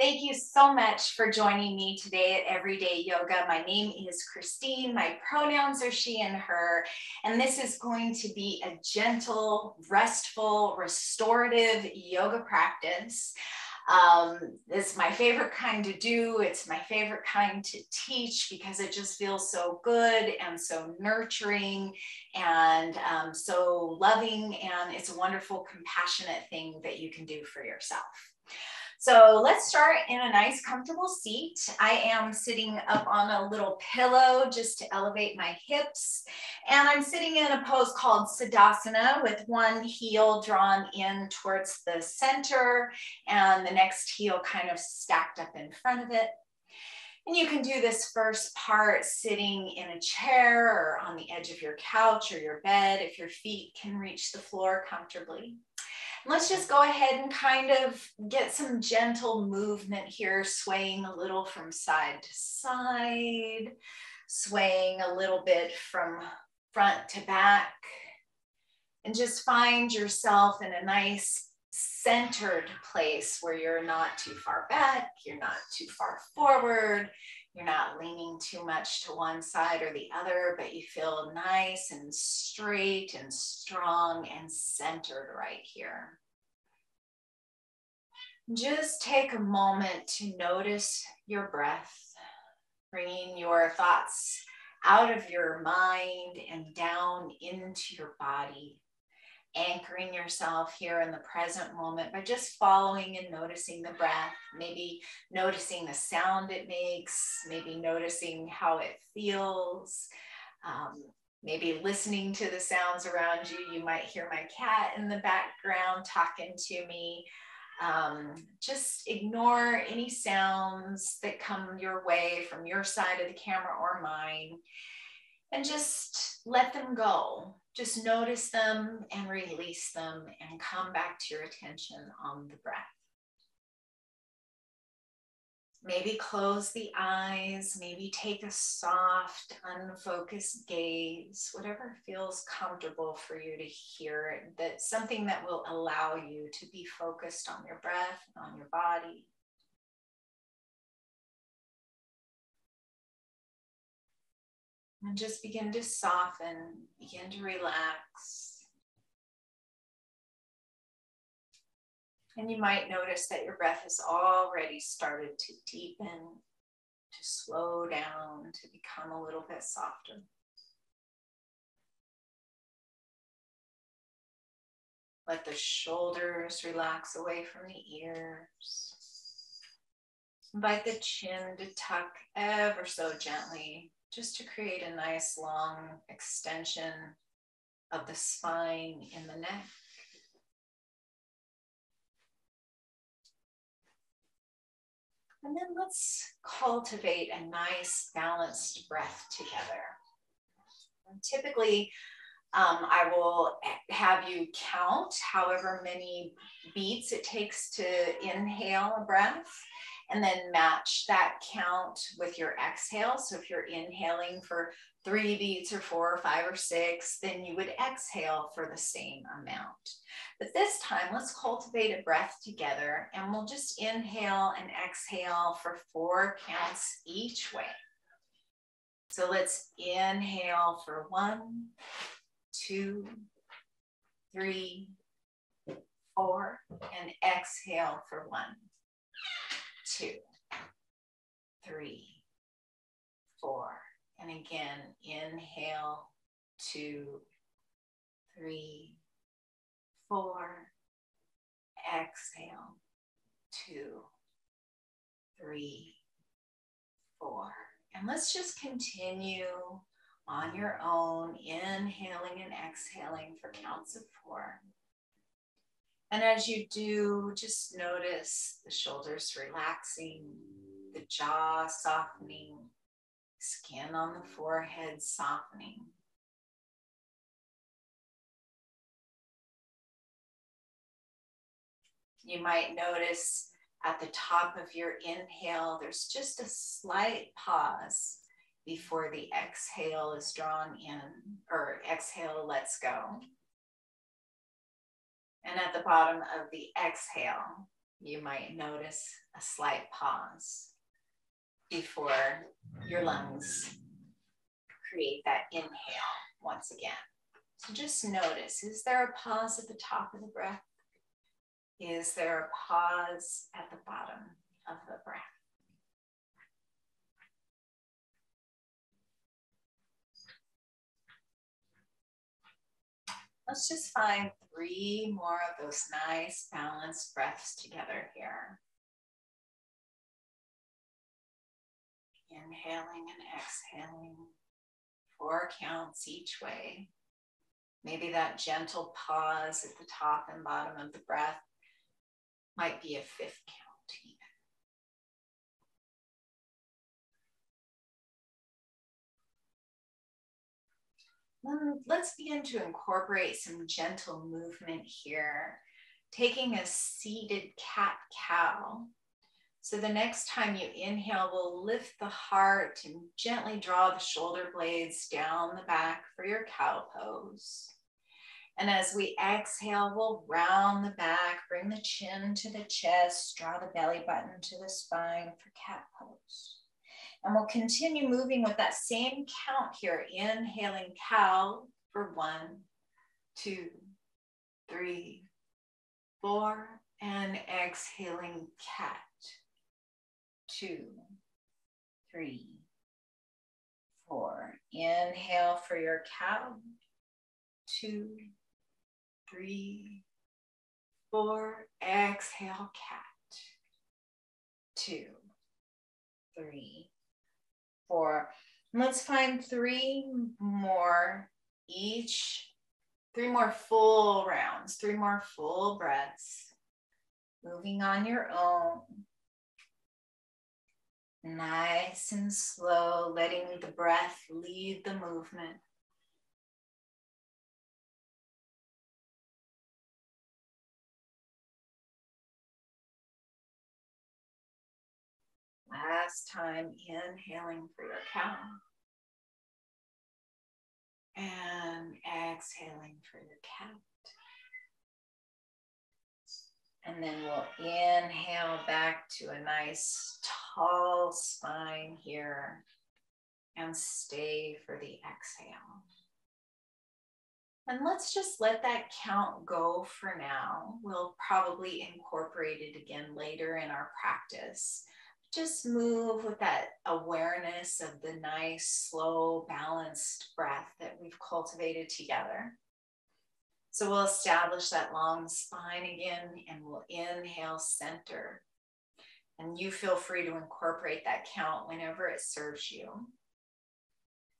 Thank you so much for joining me today at Everyday Yoga. My name is Christine. My pronouns are she and her. And this is going to be a gentle, restful, restorative yoga practice. It's my favorite kind to do. It's my favorite kind to teach because it just feels so good and so nurturing and so loving. And it's a wonderful, compassionate thing that you can do for yourself. So let's start in a nice comfortable seat. I am sitting up on a little pillow just to elevate my hips. And I'm sitting in a pose called Siddhasana with one heel drawn in towards the center and the next heel kind of stacked up in front of it. And you can do this first part sitting in a chair or on the edge of your couch or your bed if your feet can reach the floor comfortably. Let's just go ahead and kind of get some gentle movement here, swaying a little from side to side, swaying a little bit from front to back, and just find yourself in a nice centered place where you're not too far back, you're not too far forward, you're not leaning too much to one side or the other, but you feel nice and straight and strong and centered right here. Just take a moment to notice your breath, bringing your thoughts out of your mind and down into your body, anchoring yourself here in the present moment by just following and noticing the breath, maybe noticing the sound it makes, maybe noticing how it feels, maybe listening to the sounds around you. You might hear my cat in the background talking to me. Just ignore any sounds that come your way from your side of the camera or mine, and just let them go. Just notice them and release them and come back to your attention on the breath. Maybe close the eyes, maybe take a soft, unfocused gaze, whatever feels comfortable for you to hear. That's something that will allow you to be focused on your breath and on your body. And just begin to soften, begin to relax. And you might notice that your breath has already started to deepen, to slow down, to become a little bit softer. Let the shoulders relax away from the ears. Invite the chin to tuck ever so gently, just to create a nice long extension of the spine in the neck. And then let's cultivate a nice balanced breath together. And typically, I will have you count however many beats it takes to inhale a breath, and then match that count with your exhale. So if you're inhaling for 3 beats or 4 or 5 or 6, then you would exhale for the same amount. But this time, let's cultivate a breath together, and we'll just inhale and exhale for 4 counts each way. So let's inhale for 1, 2, 3, 4, and exhale for 1, 2, 3, 4. And again, inhale, 2, 3, 4. Exhale, 2, 3, 4. And let's just continue on your own, inhaling and exhaling for counts of 4. And as you do, just notice the shoulders relaxing, the jaw softening, skin on the forehead softening. You might notice at the top of your inhale, there's just a slight pause before the exhale is drawn in, or exhale lets go. And at the bottom of the exhale, you might notice a slight pause before your lungs create that inhale once again. So just notice, is there a pause at the top of the breath? Is there a pause at the bottom of the breath? Let's just find 3 more of those nice balanced breaths together here. Inhaling and exhaling, 4 counts each way. Maybe that gentle pause at the top and bottom of the breath might be a 5th count even. Let's begin to incorporate some gentle movement here, taking a seated cat-cow. So the next time you inhale, we'll lift the heart and gently draw the shoulder blades down the back for your cow pose. And as we exhale, we'll round the back, bring the chin to the chest, draw the belly button to the spine for cat pose. And we'll continue moving with that same count here, inhaling cow for 1, 2, 3, 4, and exhaling cat. 2, 3, 4. Inhale for your cow. 2, 3, 4. Exhale, cat. 2, 3, 4. Let's find 3 more each. 3 more full rounds, 3 more full breaths. Moving on your own. Nice and slow, letting the breath lead the movement. Last time, inhaling for your cow. And exhaling for your cat. And then we'll inhale back to a nice tall spine here and stay for the exhale. And let's just let that count go for now. We'll probably incorporate it again later in our practice. Just move with that awareness of the nice, slow, balanced breath that we've cultivated together. So we'll establish that long spine again, and we'll inhale center. And you feel free to incorporate that count whenever it serves you.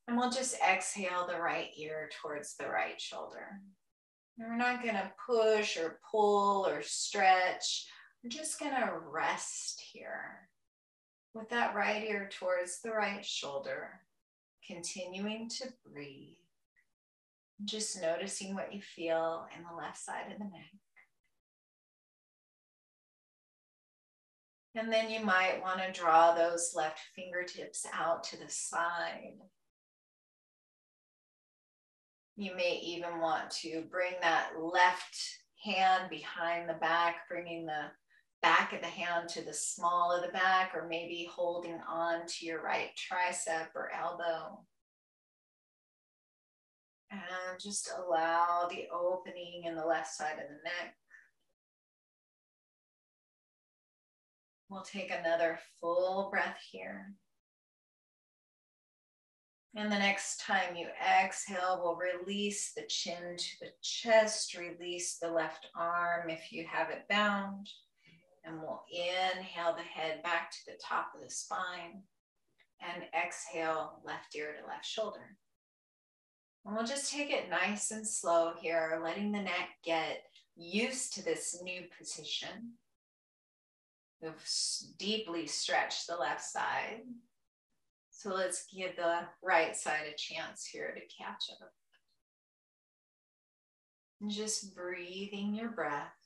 And we'll just exhale the right ear towards the right shoulder. And we're not going to push or pull or stretch. We're just going to rest here with that right ear towards the right shoulder, continuing to breathe. Just noticing what you feel in the left side of the neck. And then you might want to draw those left fingertips out to the side. You may even want to bring that left hand behind the back, bringing the back of the hand to the small of the back, or maybe holding on to your right tricep or elbow. And just allow the opening in the left side of the neck. We'll take another full breath here. And the next time you exhale, we'll release the chin to the chest, release the left arm if you have it bound. And we'll inhale the head back to the top of the spine and exhale left ear to left shoulder. And we'll just take it nice and slow here, letting the neck get used to this new position. We've deeply stretched the left side. So let's give the right side a chance here to catch up. And just breathing your breath.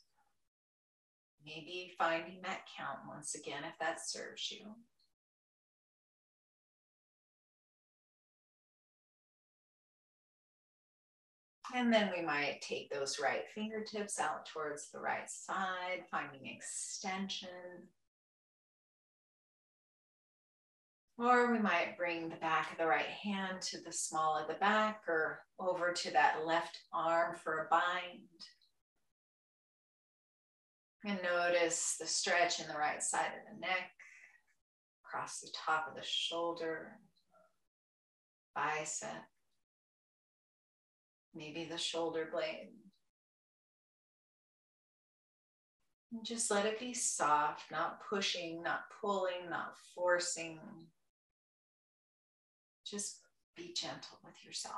Maybe finding that count once again if that serves you. And then we might take those right fingertips out towards the right side, finding extension. Or we might bring the back of the right hand to the small of the back or over to that left arm for a bind. And notice the stretch in the right side of the neck, across the top of the shoulder, bicep, maybe the shoulder blade. And just let it be soft, not pushing, not pulling, not forcing. Just be gentle with yourself.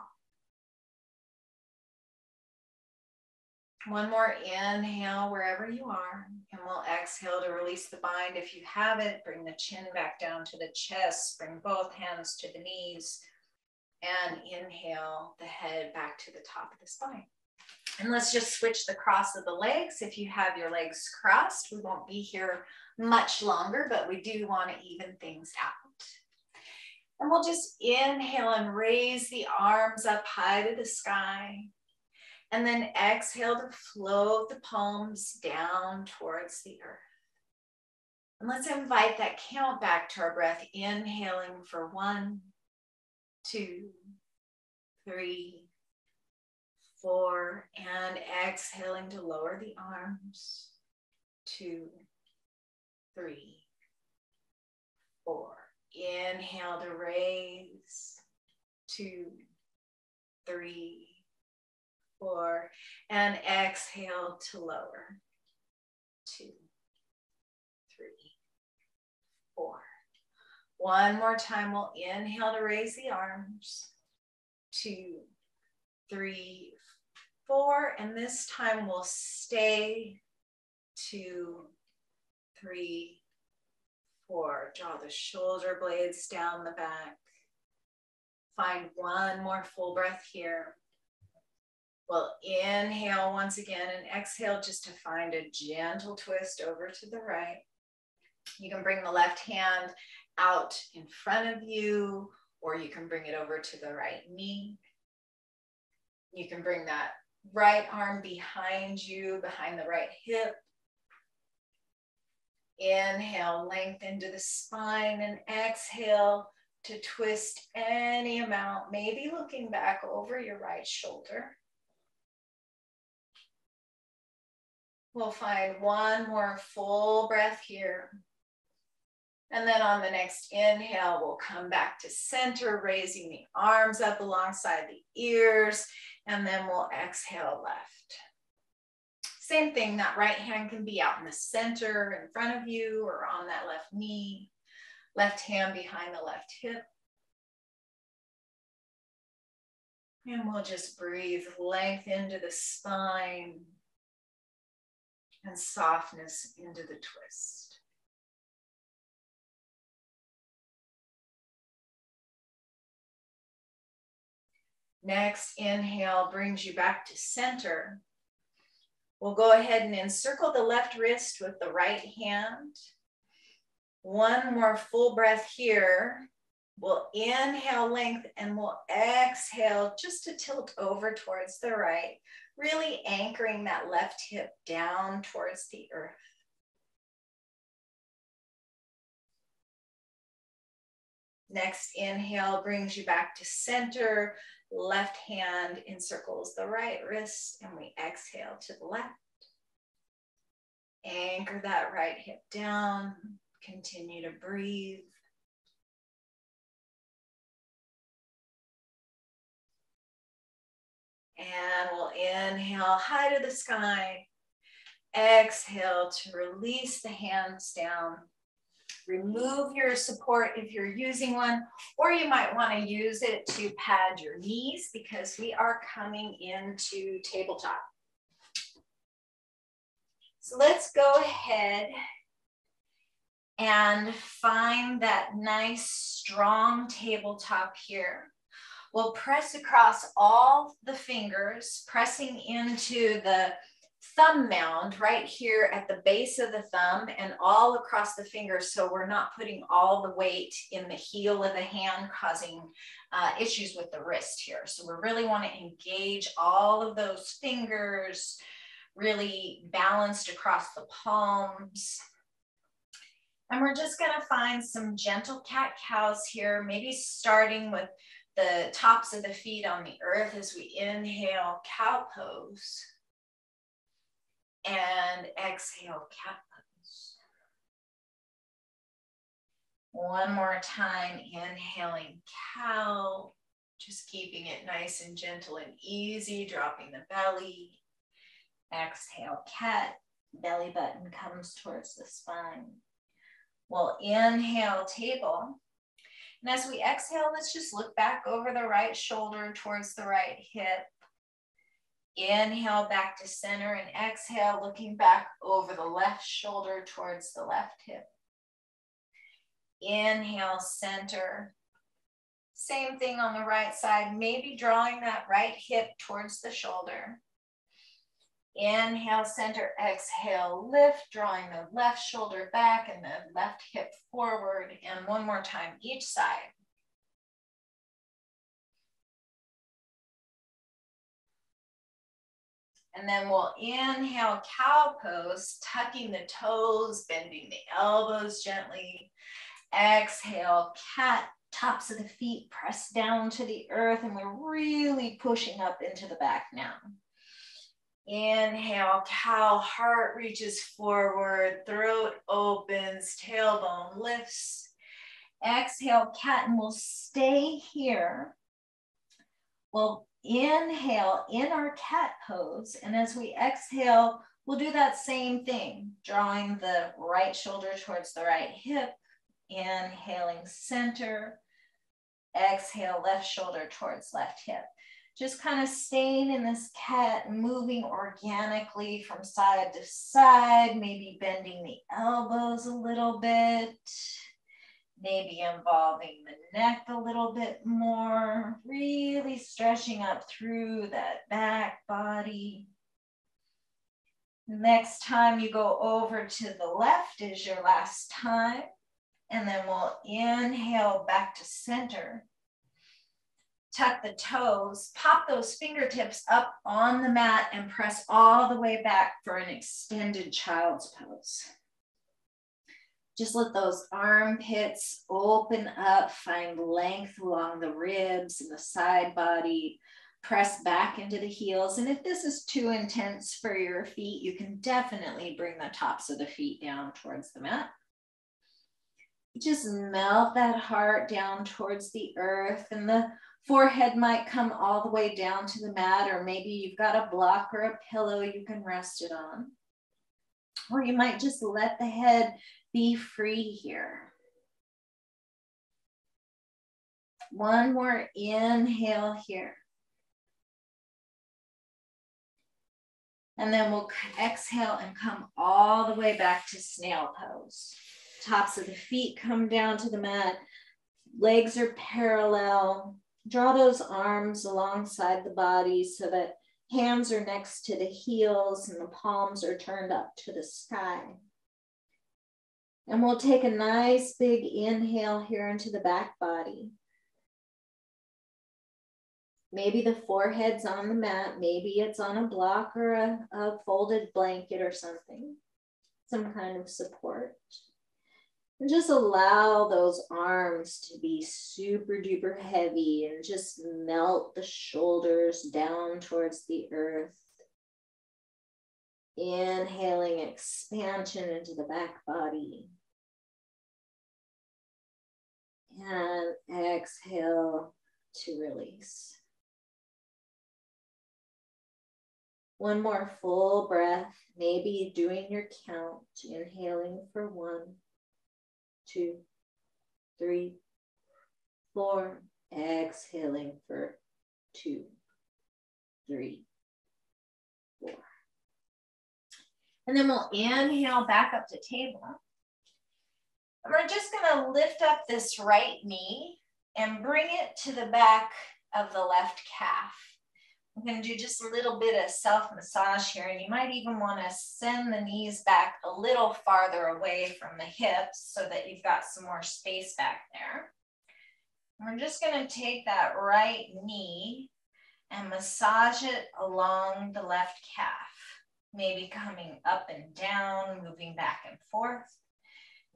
One more inhale wherever you are, and we'll exhale to release the bind. If you have it, bring the chin back down to the chest, bring both hands to the knees, and inhale the head back to the top of the spine. And let's just switch the cross of the legs. If you have your legs crossed, we won't be here much longer, but we do want to even things out. And we'll just inhale and raise the arms up high to the sky. And then exhale to float the palms down towards the earth. And let's invite that count back to our breath, inhaling for 1, 2, 3, 4, and exhaling to lower the arms, 2, 3, 4. Inhale to raise, 2, 3, 4, and exhale to lower, 2, 3, 4. One more time, we'll inhale to raise the arms, 2, 3, 4, and this time we'll stay, 2, 3, 4. Draw the shoulder blades down the back. Find one more full breath here. We'll inhale once again and exhale just to find a gentle twist over to the right. You can bring the left hand out in front of you, or you can bring it over to the right knee. You can bring that right arm behind you, behind the right hip. Inhale, lengthen to the spine, and exhale to twist any amount, maybe looking back over your right shoulder. We'll find one more full breath here. And then on the next inhale, we'll come back to center, raising the arms up alongside the ears, and then we'll exhale left. Same thing, that right hand can be out in the center in front of you or on that left knee, left hand behind the left hip. And we'll just breathe length into the spine and softness into the twist. Next inhale brings you back to center. We'll go ahead and encircle the left wrist with the right hand. One more full breath here. We'll inhale length and we'll exhale just to tilt over towards the right, really anchoring that left hip down towards the earth. Next inhale brings you back to center. Left hand encircles the right wrist, and we exhale to the left. Anchor that right hip down. Continue to breathe. And we'll inhale high to the sky. Exhale to release the hands down. Remove your support if you're using one, or you might want to use it to pad your knees because we are coming into tabletop. So let's go ahead and find that nice strong tabletop here. We'll press across all the fingers, pressing into the thumb mound right here at the base of the thumb and all across the fingers, so we're not putting all the weight in the heel of the hand, causing issues with the wrist here. So we really want to engage all of those fingers, really balanced across the palms. And we're just going to find some gentle cat-cows here, maybe starting with the tops of the feet on the earth as we inhale, cow pose. And exhale, cat pose. One more time, inhaling cow, just keeping it nice and gentle and easy, dropping the belly. Exhale, cat, belly button comes towards the spine. We'll inhale, table. And as we exhale, let's just look back over the right shoulder towards the right hip. Inhale back to center and exhale, looking back over the left shoulder towards the left hip. Inhale, center. Same thing on the right side, maybe drawing that right hip towards the shoulder. Inhale, center, exhale, lift, drawing the left shoulder back and the left hip forward. And one more time, each side. And then we'll inhale, cow pose, tucking the toes, bending the elbows gently. Exhale, cat, tops of the feet press down to the earth, and we're really pushing up into the back now. Inhale, cow, heart reaches forward, throat opens, tailbone lifts. Exhale, cat, and we'll stay here. We'll inhale in our cat pose, and as we exhale, we'll do that same thing, drawing the right shoulder towards the right hip, inhaling center, exhale left shoulder towards left hip. Just kind of staying in this cat, moving organically from side to side, maybe bending the elbows a little bit. Maybe involving the neck a little bit more, really stretching up through that back body. Next time you go over to the left is your last time. And then we'll inhale back to center. Tuck the toes, pop those fingertips up on the mat and press all the way back for an extended child's pose. Just let those armpits open up, find length along the ribs and the side body, press back into the heels. And if this is too intense for your feet, you can definitely bring the tops of the feet down towards the mat. Just melt that heart down towards the earth, and the forehead might come all the way down to the mat, or maybe you've got a block or a pillow you can rest it on. Or you might just let the head be free here. One more inhale here. And then we'll exhale and come all the way back to snail pose. Tops of the feet come down to the mat. Legs are parallel. Draw those arms alongside the body so that hands are next to the heels and the palms are turned up to the sky. And we'll take a nice big inhale here into the back body. Maybe the forehead's on the mat, maybe it's on a block or a folded blanket or something, some kind of support. And just allow those arms to be super duper heavy and just melt the shoulders down towards the earth. Inhaling expansion into the back body. And exhale to release. One more full breath, maybe doing your count, inhaling for 1, 2, 3, 4, exhaling for 2, 3, 4. And then we'll inhale back up to table. And we're just going to lift up this right knee and bring it to the back of the left calf. I'm going to do just a little bit of self-massage here, and you might even want to send the knees back a little farther away from the hips so that you've got some more space back there. We're just going to take that right knee and massage it along the left calf, maybe coming up and down, moving back and forth,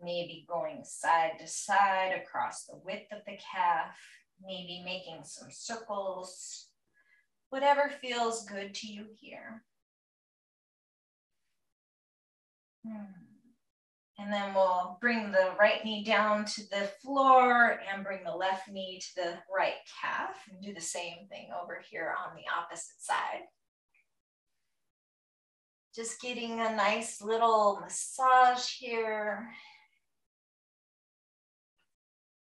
maybe going side to side across the width of the calf, maybe making some circles, whatever feels good to you here. And then we'll bring the right knee down to the floor and bring the left knee to the right calf, and do the same thing over here on the opposite side. Just getting a nice little massage here.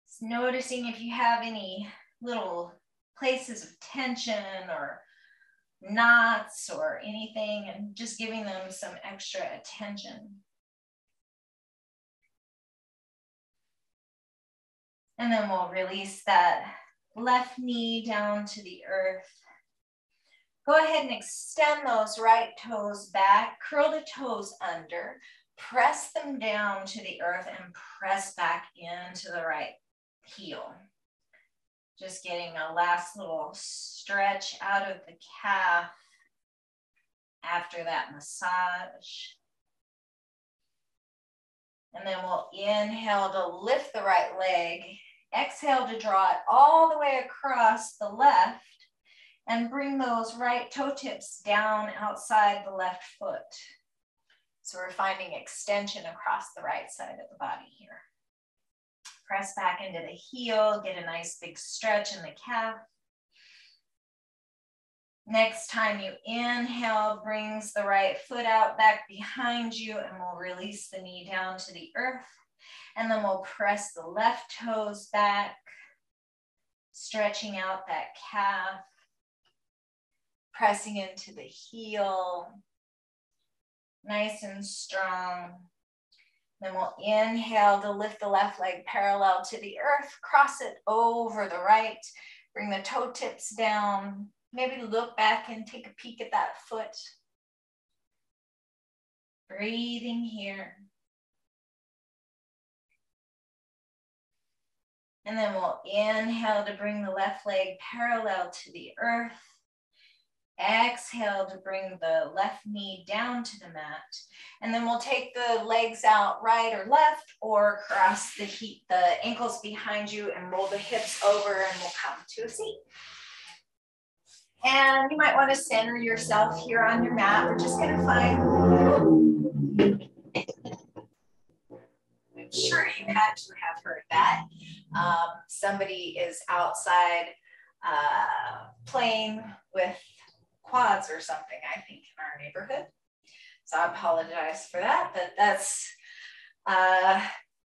Just noticing if you have any little places of tension or knots or anything, and just giving them some extra attention. And then we'll release that left knee down to the earth. Go ahead and extend those right toes back, curl the toes under, press them down to the earth, and press back into the right heel. Just getting a last little stretch out of the calf after that massage. And then we'll inhale to lift the right leg. Exhale to draw it all the way across the left and bring those right toe tips down outside the left foot. So we're finding extension across the right side of the body here. Press back into the heel, get a nice big stretch in the calf. Next time you inhale, brings the right foot out back behind you, and we'll release the knee down to the earth. And then we'll press the left toes back, stretching out that calf, pressing into the heel, nice and strong. Then we'll inhale to lift the left leg parallel to the earth, cross it over the right, bring the toe tips down, maybe look back and take a peek at that foot. Breathing here. And then we'll inhale to bring the left leg parallel to the earth. Exhale to bring the left knee down to the mat. And then we'll take the legs out right or left, or cross the ankles behind you and roll the hips over, and we'll come to a seat. And you might want to center yourself here on your mat. We're just going to find, I'm sure you had to have heard that. Somebody is outside playing with quads or something, I think, in our neighborhood. So I apologize for that, but that's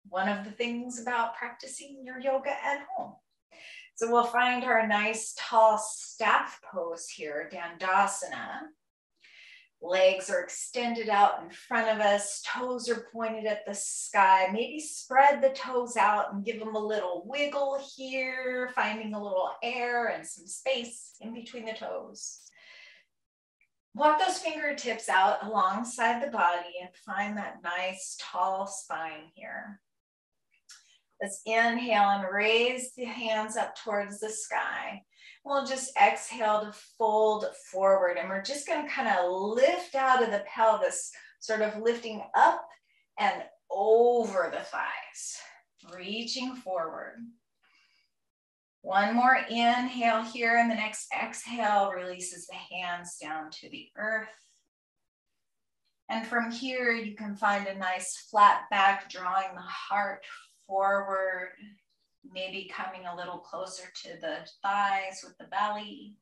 one of the things about practicing your yoga at home. So we'll find our nice tall staff pose here, Dandasana. Legs are extended out in front of us, toes are pointed at the sky. Maybe spread the toes out and give them a little wiggle here, finding a little air and some space in between the toes. Walk those fingertips out alongside the body and find that nice tall spine here. Let's inhale and raise the hands up towards the sky. We'll just exhale to fold forward, and we're just going to kind of lift out of the pelvis, sort of lifting up and over the thighs, reaching forward. One more inhale here, and the next exhale releases the hands down to the earth. And from here, you can find a nice flat back, drawing the heart forward, maybe coming a little closer to the thighs with the belly.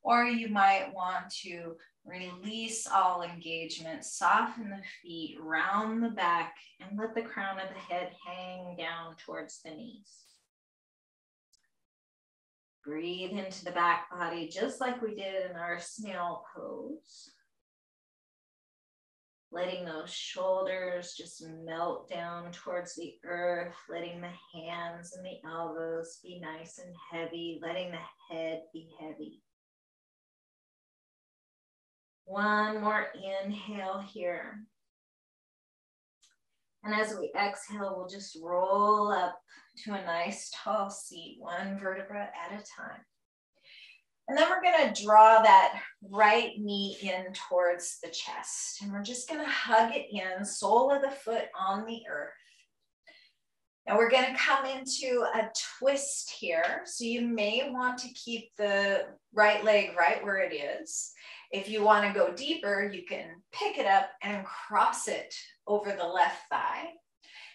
Or you might want to release all engagement, soften the feet, round the back, and let the crown of the head hang down towards the knees. Breathe into the back body just like we did in our snail pose. Letting those shoulders just melt down towards the earth, letting the hands and the elbows be nice and heavy, letting the head be heavy. One more inhale here. And as we exhale, we'll just roll up to a nice tall seat, one vertebra at a time. And then we're gonna draw that right knee in towards the chest. And we're just gonna hug it in, sole of the foot on the earth. Now we're gonna come into a twist here. So you may want to keep the right leg right where it is. If you wanna go deeper, you can pick it up and cross it over the left thigh.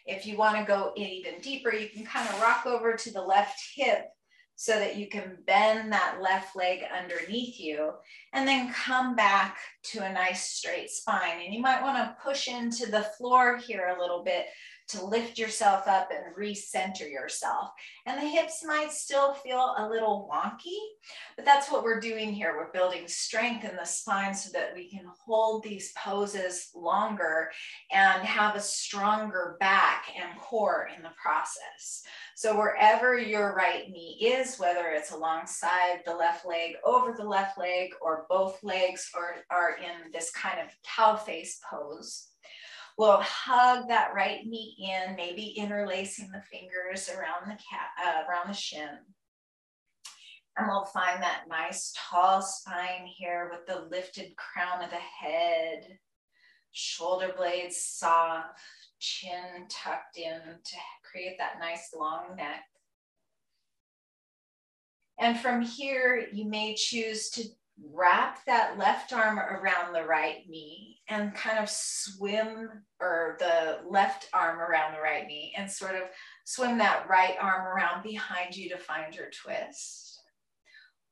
If you wanna go even deeper, you can kind of rock over to the left hip so that you can bend that left leg underneath you and then come back to a nice straight spine. And you might wanna push into the floor here a little bit to lift yourself up and recenter yourself. And the hips might still feel a little wonky, but that's what we're doing here. We're building strength in the spine so that we can hold these poses longer and have a stronger back and core in the process. So wherever your right knee is, whether it's alongside the left leg, over the left leg, or both legs are in this kind of cow face pose, we'll hug that right knee in, maybe interlacing the fingers around the shin. And we'll find that nice tall spine here with the lifted crown of the head, shoulder blades soft, chin tucked in to create that nice long neck. And from here, you may choose to wrap that left arm around the right knee and kind of swim, or the left arm around the right knee and sort of swim that right arm around behind you to find your twist.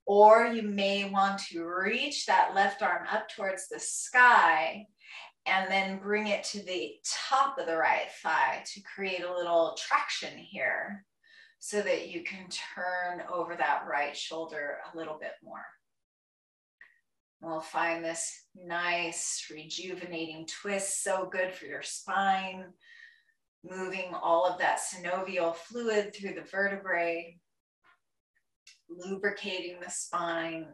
Or you may want to reach that left arm up towards the sky and then bring it to the top of the right thigh to create a little traction here so that you can turn over that right shoulder a little bit more. We'll find this nice rejuvenating twist, so good for your spine, moving all of that synovial fluid through the vertebrae, lubricating the spine.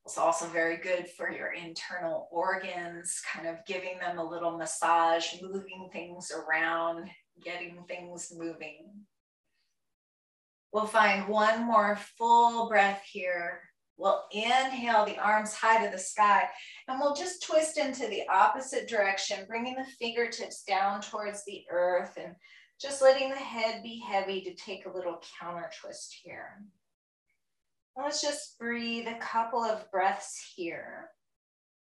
It's also very good for your internal organs, kind of giving them a little massage, moving things around, getting things moving. We'll find one more full breath here. We'll inhale the arms high to the sky, and we'll just twist into the opposite direction, bringing the fingertips down towards the earth and just letting the head be heavy to take a little counter twist here. Let's just breathe a couple of breaths here,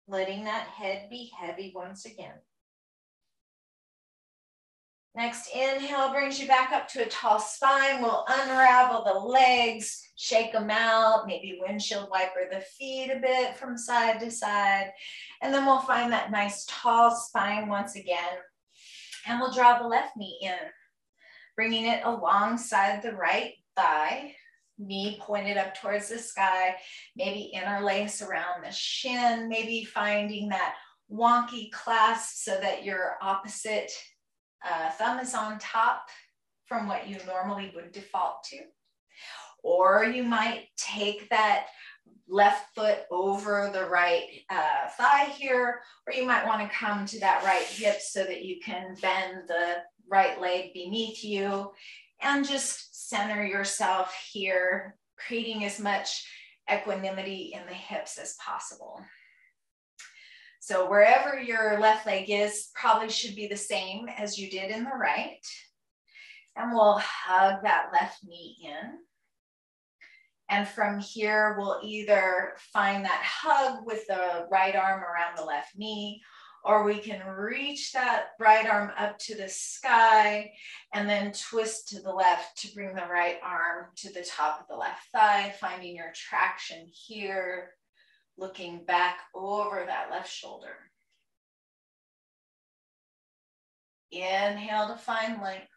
letting that head be heavy once again. Next inhale brings you back up to a tall spine. We'll unravel the legs, shake them out, maybe windshield wiper the feet a bit from side to side. And then we'll find that nice tall spine once again. And we'll draw the left knee in, bringing it alongside the right thigh, knee pointed up towards the sky, maybe interlace around the shin, maybe finding that wonky clasp so that your opposite thumb is on top from what you normally would default to. Or you might take that left foot over the right thigh here, or you might want to come to that right hip so that you can bend the right leg beneath you and just center yourself here, creating as much equanimity in the hips as possible. So wherever your left leg is probably should be the same as you did in the right. And we'll hug that left knee in. And from here, we'll either find that hug with the right arm around the left knee, or we can reach that right arm up to the sky and then twist to the left to bring the right arm to the top of the left thigh, finding your traction here, looking back over that left shoulder. Inhale to find length.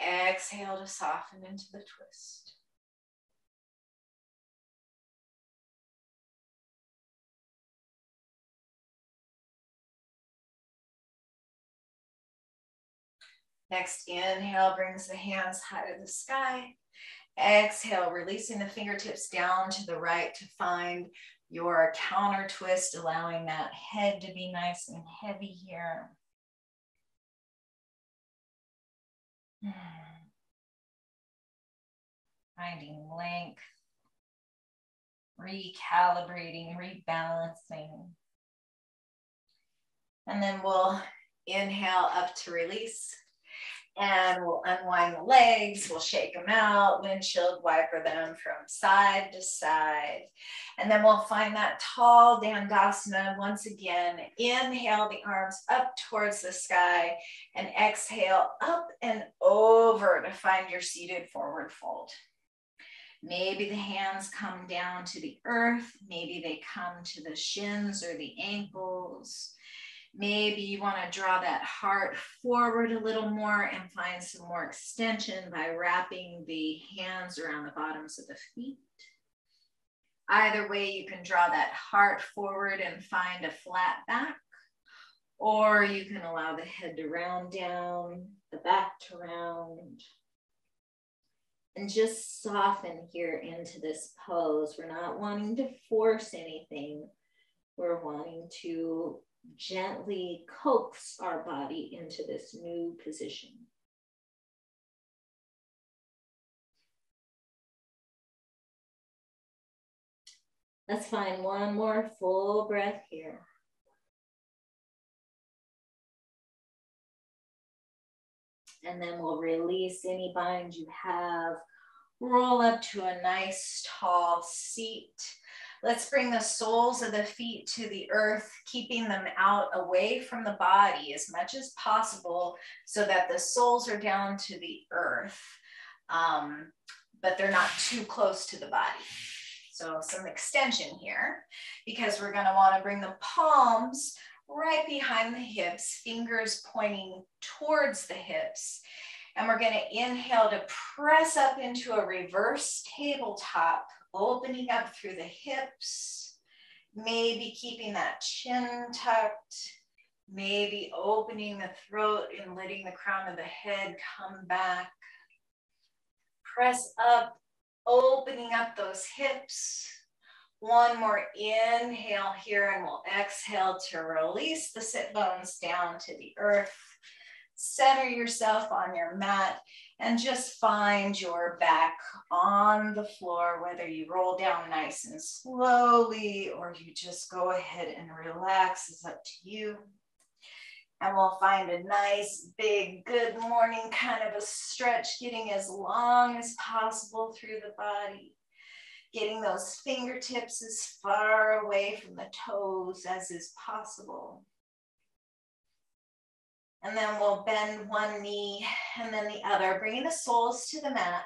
Exhale to soften into the twist. Next inhale brings the hands high to the sky. Exhale, releasing the fingertips down to the right to find your counter twist, allowing that head to be nice and heavy here. Finding length, recalibrating, rebalancing. And then we'll inhale up to release. And we'll unwind the legs, we'll shake them out, windshield wiper them from side to side. And then we'll find that tall Dandasana once again. Inhale the arms up towards the sky and exhale up and over to find your seated forward fold. Maybe the hands come down to the earth, maybe they come to the shins or the ankles. Maybe you want to draw that heart forward a little more and find some more extension by wrapping the hands around the bottoms of the feet. Either way, you can draw that heart forward and find a flat back, or you can allow the head to round down, the back to round. And just soften here into this pose. We're not wanting to force anything. We're wanting to gently coax our body into this new position. Let's find one more full breath here. And then we'll release any bind you have. Roll up to a nice tall seat. Let's bring the soles of the feet to the earth, keeping them out away from the body as much as possible so that the soles are down to the earth, but they're not too close to the body. So some extension here, because we're gonna wanna bring the palms right behind the hips, fingers pointing towards the hips. And we're gonna inhale to press up into a reverse tabletop, opening up through the hips, maybe keeping that chin tucked, maybe opening the throat and letting the crown of the head come back. Press up, opening up those hips. One more inhale here and we'll exhale to release the sit bones down to the earth. Center yourself on your mat and just find your back on the floor, whether you roll down nice and slowly or you just go ahead and relax, is up to you. And we'll find a nice, big, good morning kind of a stretch, getting as long as possible through the body. Getting those fingertips as far away from the toes as is possible. And then we'll bend one knee and then the other, bringing the soles to the mat.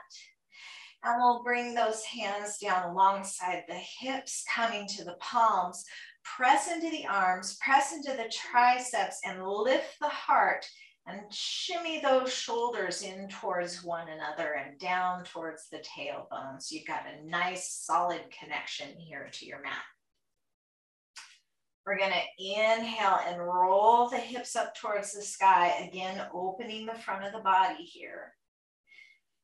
And we'll bring those hands down alongside the hips, coming to the palms. Press into the arms, press into the triceps, and lift the heart. And shimmy those shoulders in towards one another and down towards the tailbone. So you've got a nice solid connection here to your mat. We're gonna inhale and roll the hips up towards the sky, again, opening the front of the body here.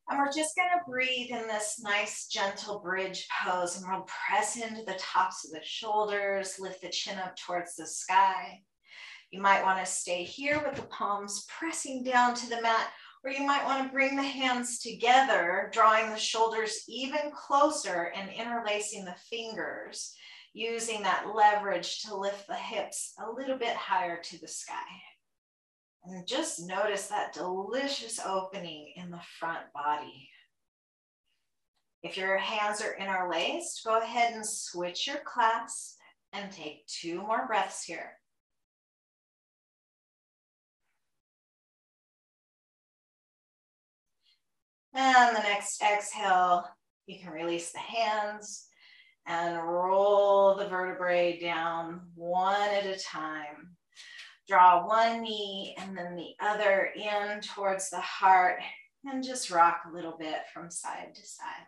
And we're just gonna breathe in this nice, gentle bridge pose, and we'll press into the tops of the shoulders, lift the chin up towards the sky. You might want to stay here with the palms pressing down to the mat, or you might want to bring the hands together, drawing the shoulders even closer and interlacing the fingers, using that leverage to lift the hips a little bit higher to the sky. And just notice that delicious opening in the front body. If your hands are interlaced, go ahead and switch your clasp and take 2 more breaths here. And the next exhale, you can release the hands and roll the vertebrae down one at a time. Draw one knee and then the other in towards the heart and just rock a little bit from side to side.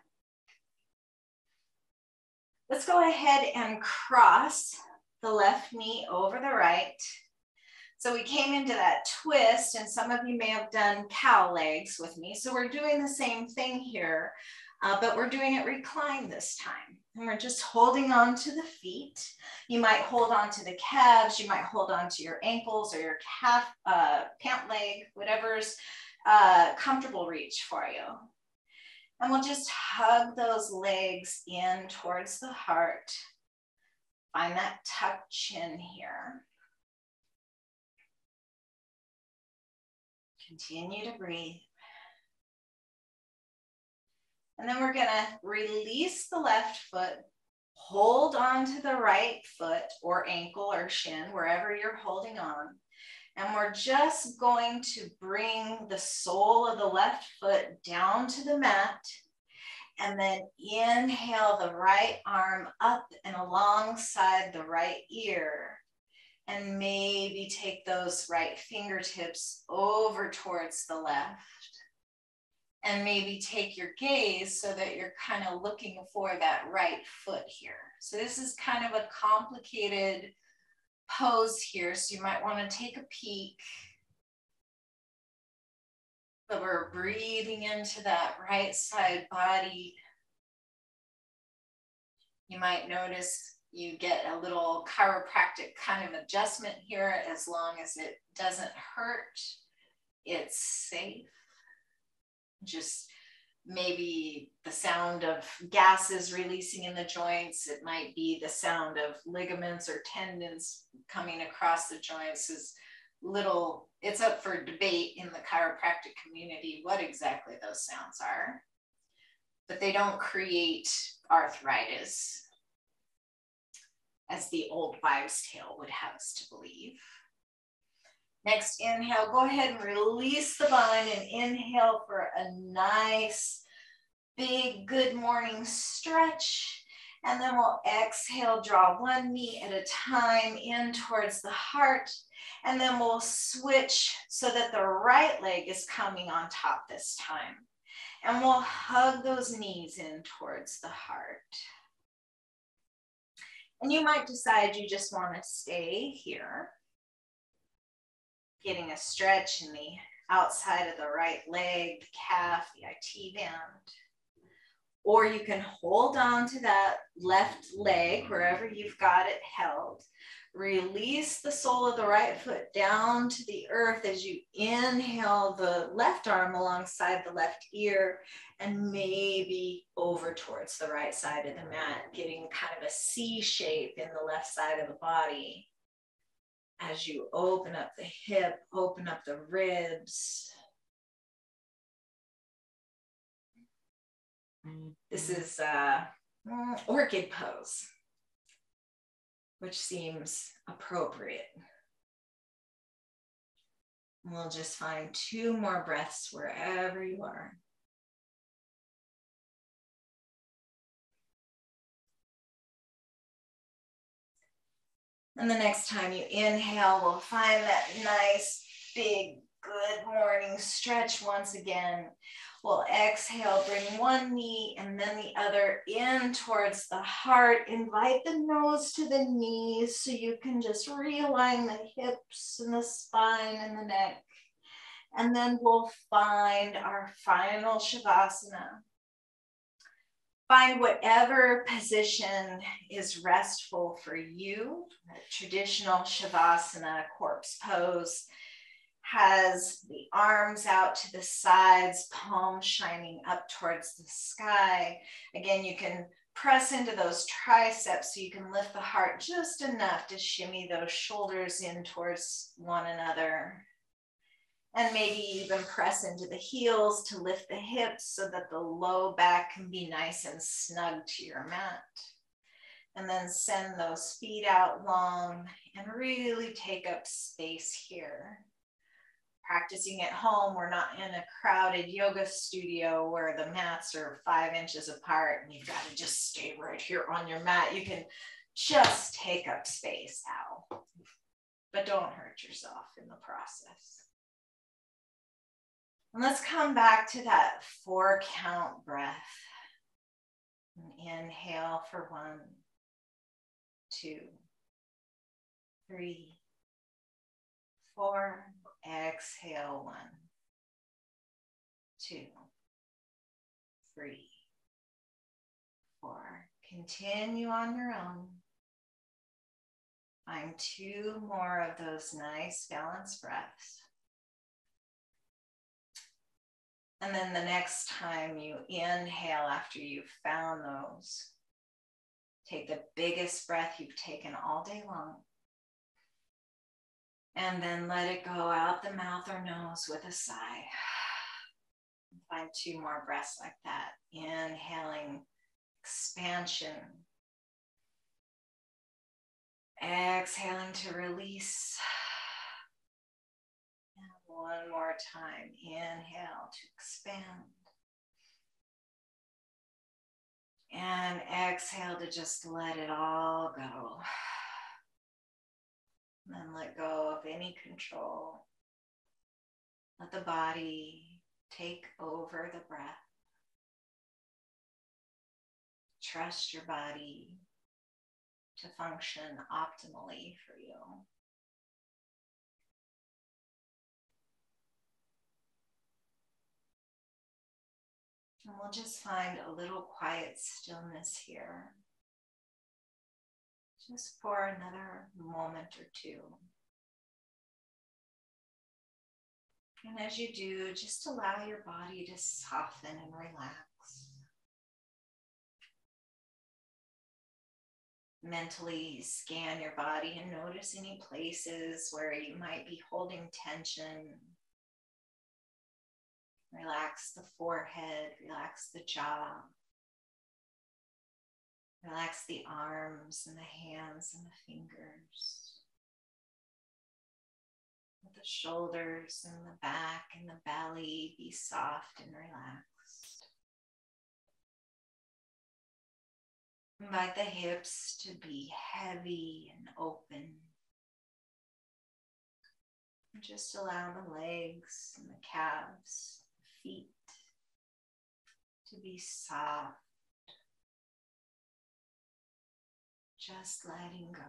Let's go ahead and cross the left knee over the right. So we came into that twist, and some of you may have done cow legs with me. So we're doing the same thing here. but we're doing it reclined this time. And we're just holding on to the feet. You might hold on to the calves, you might hold on to your ankles or your calf, pant leg, whatever's comfortable reach for you. And we'll just hug those legs in towards the heart. Find that tucked chin here. Continue to breathe. And then we're gonna release the left foot, hold on to the right foot or ankle or shin, wherever you're holding on. And we're just going to bring the sole of the left foot down to the mat. And then inhale the right arm up and alongside the right ear. And maybe take those right fingertips over towards the left. And maybe take your gaze so that you're kind of looking for that right foot here. So this is kind of a complicated pose here. So you might want to take a peek. But we're breathing into that right side body. You might notice you get a little chiropractic kind of adjustment here. As long as it doesn't hurt, it's safe. Just maybe the sound of gases releasing in the joints. It might be the sound of ligaments or tendons coming across the joints is little, it's up for debate in the chiropractic community what exactly those sounds are. But they don't create arthritis, as the old wives' tale would have us to believe. Next inhale, go ahead and release the bind and inhale for a nice, big, good morning stretch. And then we'll exhale, draw one knee at a time in towards the heart. And then we'll switch so that the right leg is coming on top this time. And we'll hug those knees in towards the heart. And you might decide you just want to stay here, getting a stretch in the outside of the right leg, the calf, the IT band. Or you can hold on to that left leg wherever you've got it held. Release the sole of the right foot down to the earth as you inhale the left arm alongside the left ear and maybe over towards the right side of the mat, getting kind of a C shape in the left side of the body. As you open up the hip, open up the ribs. This is orchid pose, which seems appropriate. We'll just find 2 more breaths wherever you are. And the next time you inhale, we'll find that nice, big, good morning stretch once again. We'll exhale, bring one knee and then the other in towards the heart. Invite the nose to the knees so you can just realign the hips and the spine and the neck. And then we'll find our final Shavasana. Find whatever position is restful for you. A traditional Shavasana corpse pose has the arms out to the sides, palms shining up towards the sky. Again, you can press into those triceps so you can lift the heart just enough to shimmy those shoulders in towards one another. And maybe even press into the heels to lift the hips so that the low back can be nice and snug to your mat. And then send those feet out long and really take up space here. Practicing at home, we're not in a crowded yoga studio where the mats are 5 inches apart and you've got to just stay right here on your mat. You can just take up space now, but don't hurt yourself in the process. And let's come back to that 4 count breath. And inhale for 1, 2, 3, 4. Exhale 1, 2, 3, Continue on your own. Find 2 more of those nice balanced breaths. And then the next time you inhale after you've found those, take the biggest breath you've taken all day long. And then let it go out the mouth or nose with a sigh. Find 2 more breaths like that. Inhaling, expansion. Exhaling to release. And one more time. Inhale to expand. And exhale to just let it all go. And then let go of any control. Let the body take over the breath. Trust your body to function optimally for you. And we'll just find a little quiet stillness here. Just for another moment or 2. And as you do, just allow your body to soften and relax. Mentally scan your body and notice any places where you might be holding tension. Relax the forehead, relax the jaw. Relax the arms and the hands and the fingers. Let the shoulders and the back and the belly be soft and relaxed. Invite the hips to be heavy and open. And just allow the legs and the calves, the feet to be soft. Just letting go.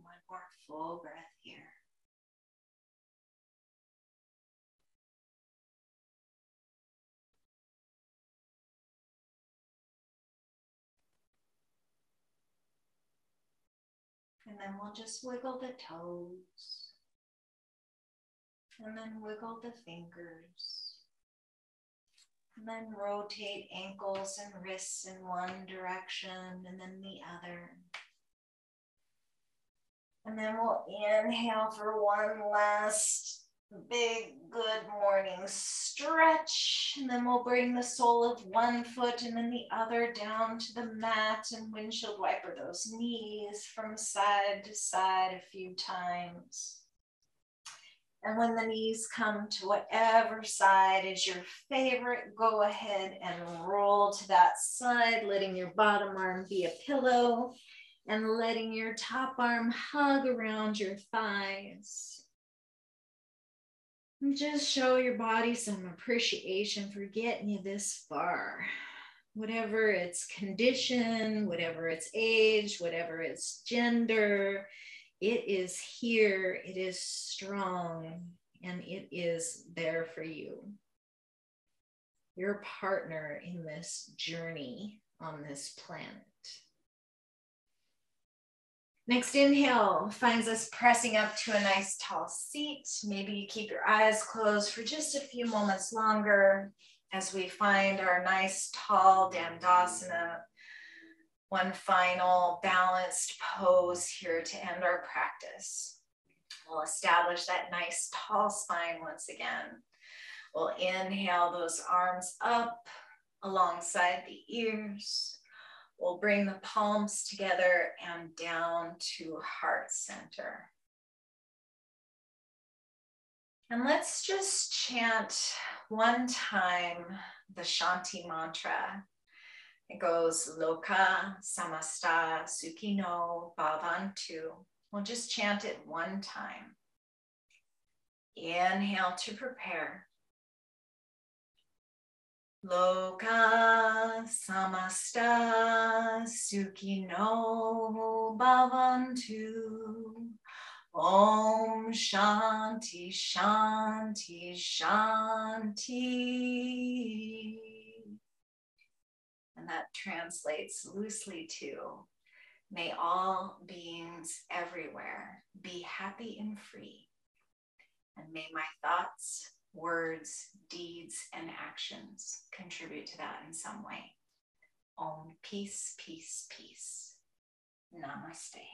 One more full breath here. And then we'll just wiggle the toes. And then wiggle the fingers. And then rotate ankles and wrists in one direction and then the other. And then we'll inhale for one last big good morning stretch. And then we'll bring the sole of one foot and then the other down to the mat and windshield wiper those knees from side to side a few times. And when the knees come to whatever side is your favorite, go ahead and roll to that side, letting your bottom arm be a pillow and letting your top arm hug around your thighs. And just show your body some appreciation for getting you this far. Whatever its condition, whatever its age, whatever its gender, it is here, it is strong, and it is there for you. Your partner in this journey on this planet. Next inhale finds us pressing up to a nice tall seat. Maybe you keep your eyes closed for just a few moments longer as we find our nice tall Dandasana. One final balanced pose here to end our practice. We'll establish that nice tall spine once again. We'll inhale those arms up alongside the ears. We'll bring the palms together and down to heart center. And let's just chant one time the Shanti mantra. It goes Loka Samasta Sukhino Bhavantu. We'll just chant it one time. Inhale to prepare. Loka samasta sukhino bhavantu. Om Shanti Shanti Shanti. And that translates loosely to, may all beings everywhere be happy and free. And may my thoughts, words, deeds, and actions contribute to that in some way. Om, peace, peace, peace. Namaste.